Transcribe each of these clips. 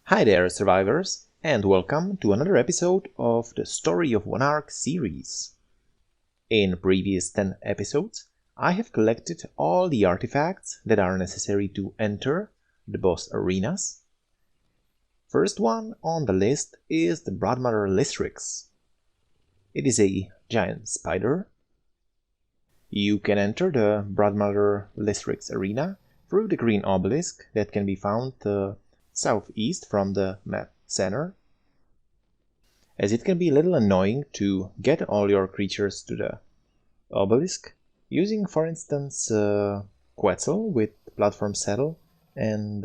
Hi there, survivors, and welcome to another episode of the Story of One Arc series. In previous 10 episodes, I have collected all the artifacts that are necessary to enter the boss arenas. First one on the list is the Broodmother Lysrix. It is a giant spider. You can enter the Broodmother Lysrix arena through the green obelisk that can be found southeast from the map center, as it can be a little annoying to get all your creatures to the obelisk using, for instance, Quetzal with platform saddle and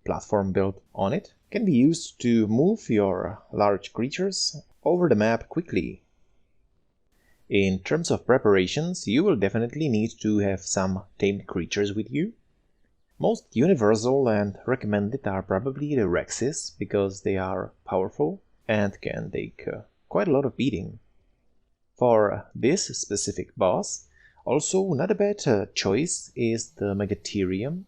platform built on it can be used to move your large creatures over the map quickly. In terms of preparations, you will definitely need to have some tamed creatures with you. Most universal and recommended are probably the Rexes, because they are powerful and can take quite a lot of beating. For this specific boss, also not a bad choice is the Megatherium.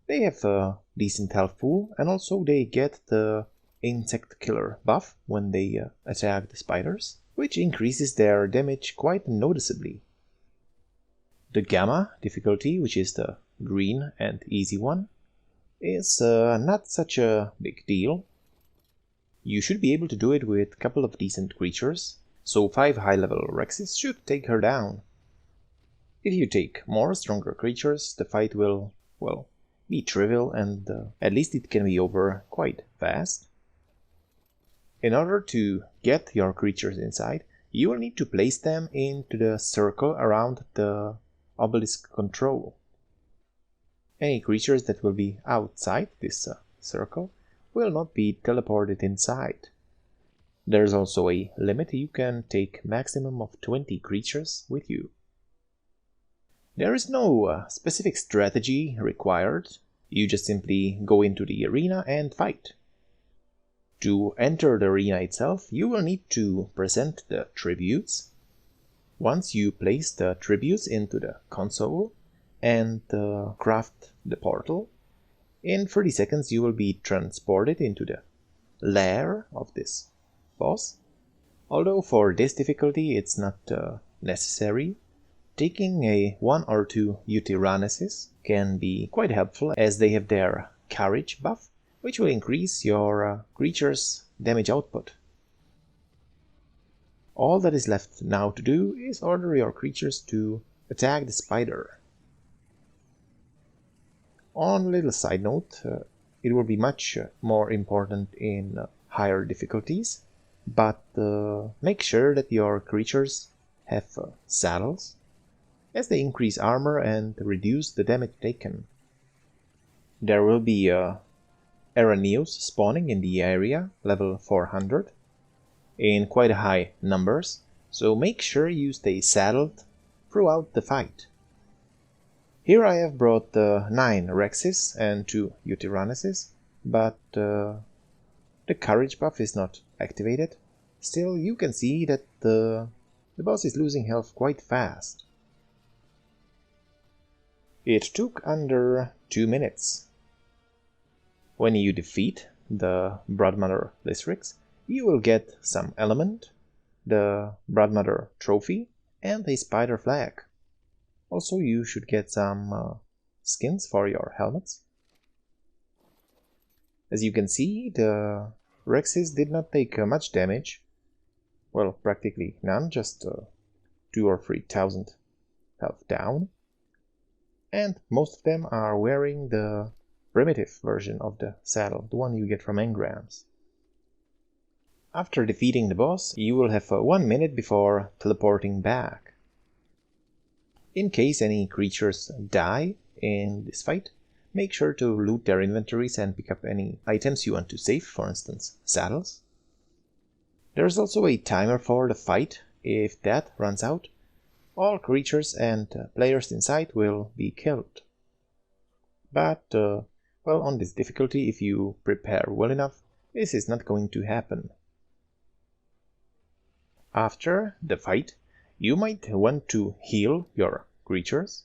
They have a decent health pool, and also they get the insect killer buff when they attack the spiders, which increases their damage quite noticeably. The Gamma difficulty, which is the green and easy one, is not such a big deal. You should be able to do it with a couple of decent creatures, so 5 high-level Rexes should take her down. If you take more stronger creatures, the fight will, be trivial, and at least it can be over quite fast. In order to get your creatures inside, you will need to place them into the circle around the obelisk control. Any creatures that will be outside this circle will not be teleported inside. There's also a limit. You can take maximum of 20 creatures with you. There is no specific strategy required. You just simply go into the arena and fight. To enter the arena itself, you will need to present the tributes. Once you place the tributes into the console and craft the portal, in 30 seconds you will be transported into the lair of this boss. Although for this difficulty it's not necessary, taking a 1 or 2 Utiraneses can be quite helpful, as they have their carriage buff, which will increase your creature's damage output. All that is left now to do is order your creatures to attack the spider. On a little side note, it will be much more important in higher difficulties, but make sure that your creatures have saddles, as they increase armor and reduce the damage taken. There will be Araneos spawning in the area, level 400. In quite high numbers, so make sure you stay saddled throughout the fight. Here I have brought 9 Rexes and 2 Utiraneses, but the courage buff is not activated. Still, you can see that the boss is losing health quite fast. It took under 2 minutes. When you defeat the Broodmother Lysrix, you will get some element, the Broodmother trophy, and a spider flag. Also, you should get some skins for your helmets. As you can see, the Rexes did not take much damage. Well, practically none, just 2,000 or 3,000 health down. And most of them are wearing the primitive version of the saddle, the one you get from engrams. After defeating the boss, you will have 1 minute before teleporting back. In case any creatures die in this fight, make sure to loot their inventories and pick up any items you want to save, for instance, saddles. There's also a timer for the fight. If that runs out, all creatures and players inside will be killed. But, on this difficulty, if you prepare well enough, this is not going to happen. After the fight, you might want to heal your creatures.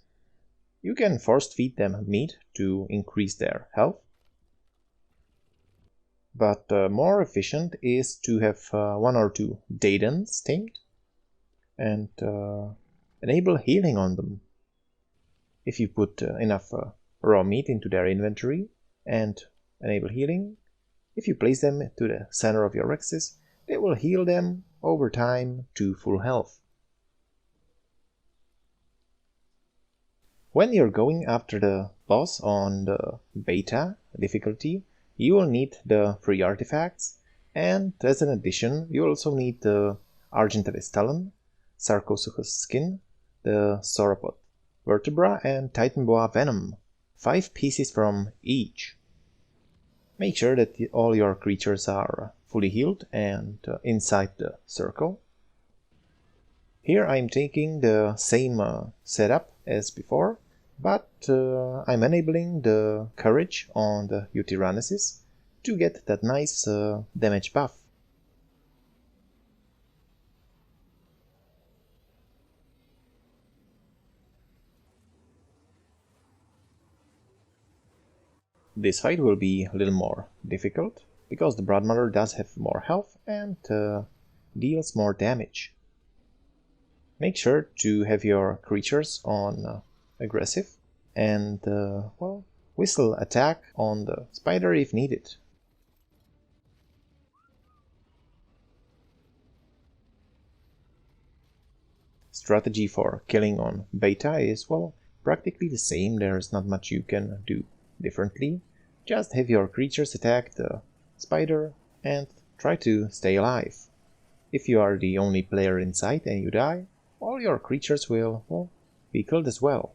You can force feed them meat to increase their health. but more efficient is to have 1 or 2 Daedons tamed and enable healing on them. If you put enough raw meat into their inventory and enable healing, if you place them to the center of your Rexes, they will heal them over time to full health. When you're going after the boss on the beta difficulty, you will need the free artifacts, and as an addition, you also need the Argentavis talon, Sarcosuchus skin, the sauropod vertebra, and Titan boa venom, 5 pieces from each. Make sure that all your creatures are fully healed and inside the circle. Here I'm taking the same setup as before, but I'm enabling the courage on the Eutyrannuses to get that nice damage buff. This fight will be a little more difficult, because the Broodmother does have more health and deals more damage. Make sure to have your creatures on aggressive and, well, whistle attack on the spider if needed. Strategy for killing on beta is, well, practically the same. There's not much you can do differently. Just have your creatures attack the spider and try to stay alive. If you are the only player inside and you die, all your creatures will, well, be killed as well.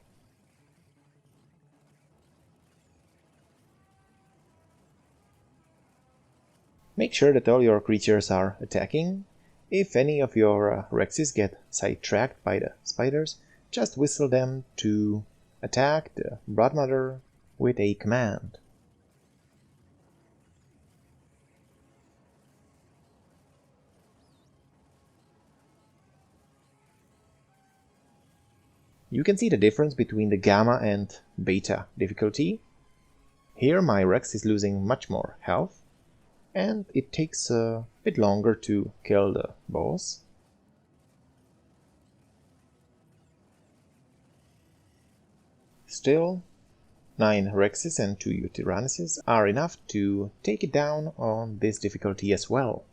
Make sure that all your creatures are attacking. If any of your Rexes get sidetracked by the spiders, just whistle them to attack the Broodmother with a command. You can see the difference between the gamma and beta difficulty. Here my Rex is losing much more health, and it takes a bit longer to kill the boss. Still, 9 Rexes and 2 Eutyrannuses are enough to take it down on this difficulty as well.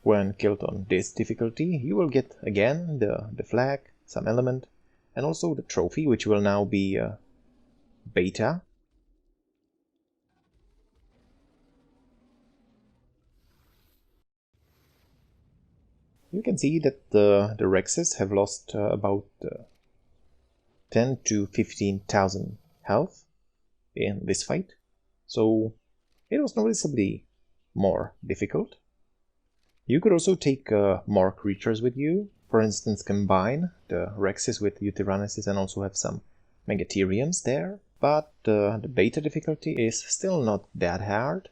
When killed on this difficulty, you will get again the flag, some element, and also the trophy, which will now be beta. You can see that the Rexes have lost about 10 to 15,000 health in this fight, so it was noticeably more difficult. You could also take more creatures with you, for instance combine the Rexes with Eutyrannuses and also have some Megatheriums there, but the beta difficulty is still not that hard.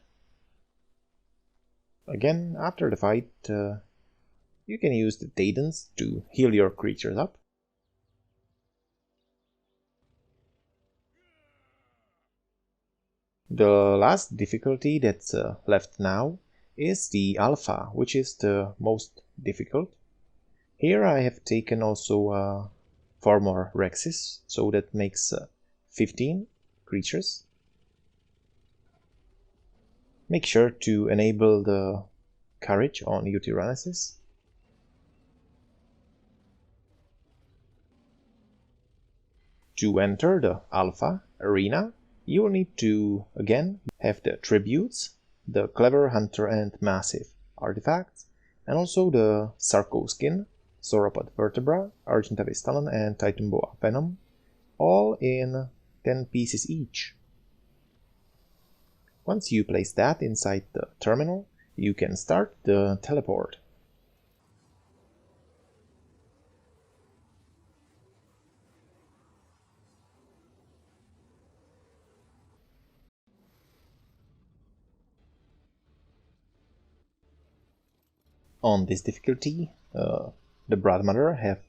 Again, after the fight, you can use the Daedons to heal your creatures up. The last difficulty that's left now is the Alpha, which is the most difficult. Here I have taken also 4 more Rexes, so that makes 15 creatures. Make sure to enable the courage on Eutyrannuses. To enter the Alpha arena, you will need to, again, have the tributes, the Clever Hunter and Massive artifacts, and also the Sarco skin, Sauropod vertebra, Argentavis talon, and Titan boa venom, all in 10 pieces each. Once you place that inside the terminal, you can start the teleport. On this difficulty, the Broodmother have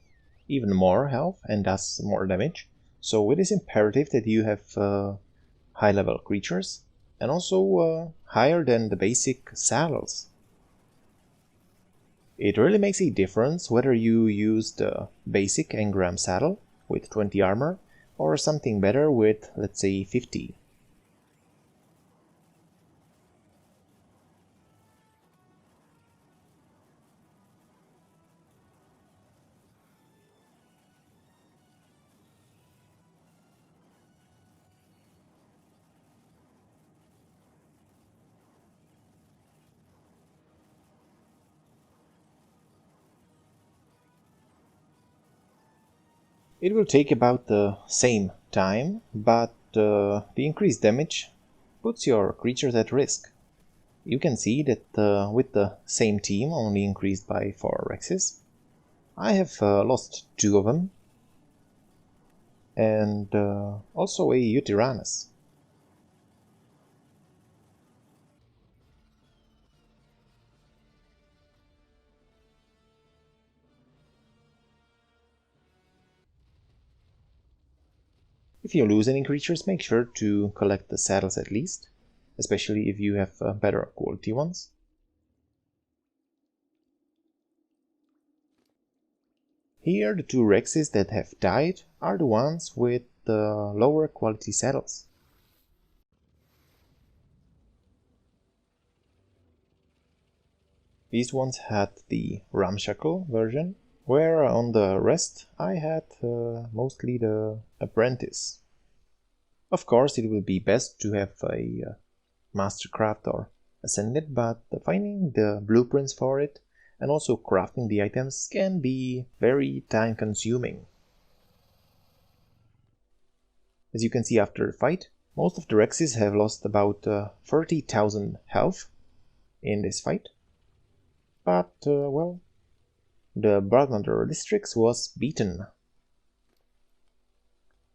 even more health and does more damage. So it is imperative that you have high level creatures, and also higher than the basic saddles. It really makes a difference whether you use the basic engram saddle with 20 armor or something better with, let's say, 50. It will take about the same time, but the increased damage puts your creatures at risk. You can see that with the same team, only increased by 4 Rexes, I have lost 2 of them, and also a Utyranus. If you lose any creatures, make sure to collect the saddles at least, especially if you have better quality ones. Here the 2 Rexes that have died are the ones with the lower quality saddles. These ones had the ramshackle version, where on the rest I had mostly the apprentice. Of course, it will be best to have a mastercraft or ascended, but finding the blueprints for it and also crafting the items can be very time consuming. As you can see after the fight, most of the Rexes have lost about 30,000 health in this fight. But, well, the Broodmother Lysrix was beaten.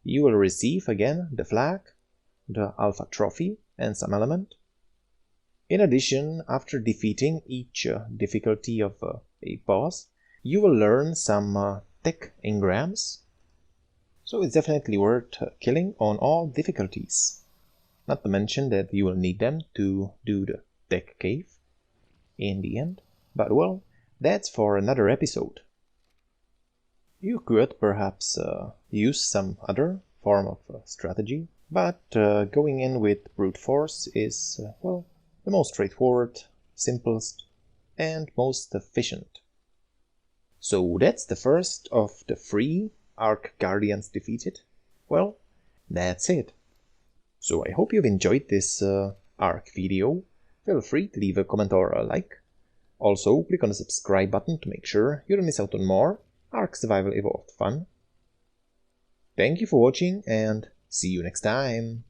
You will receive again the flag, the Alpha Trophy, and some element. In addition, after defeating each difficulty of a boss, you will learn some tech engrams. So it's definitely worth killing on all difficulties. Not to mention that you will need them to do the tech cave in the end. But well, that's for another episode. You could perhaps use some other form of strategy, but going in with brute force is, well, the most straightforward, simplest, and most efficient. So that's the first of the 3 Arc Guardians defeated. Well, that's it. So I hope you've enjoyed this Arc video. Feel free to leave a comment or a like. Also, click on the subscribe button to make sure you don't miss out on more Ark Survival Evolved fun. Thank you for watching and see you next time!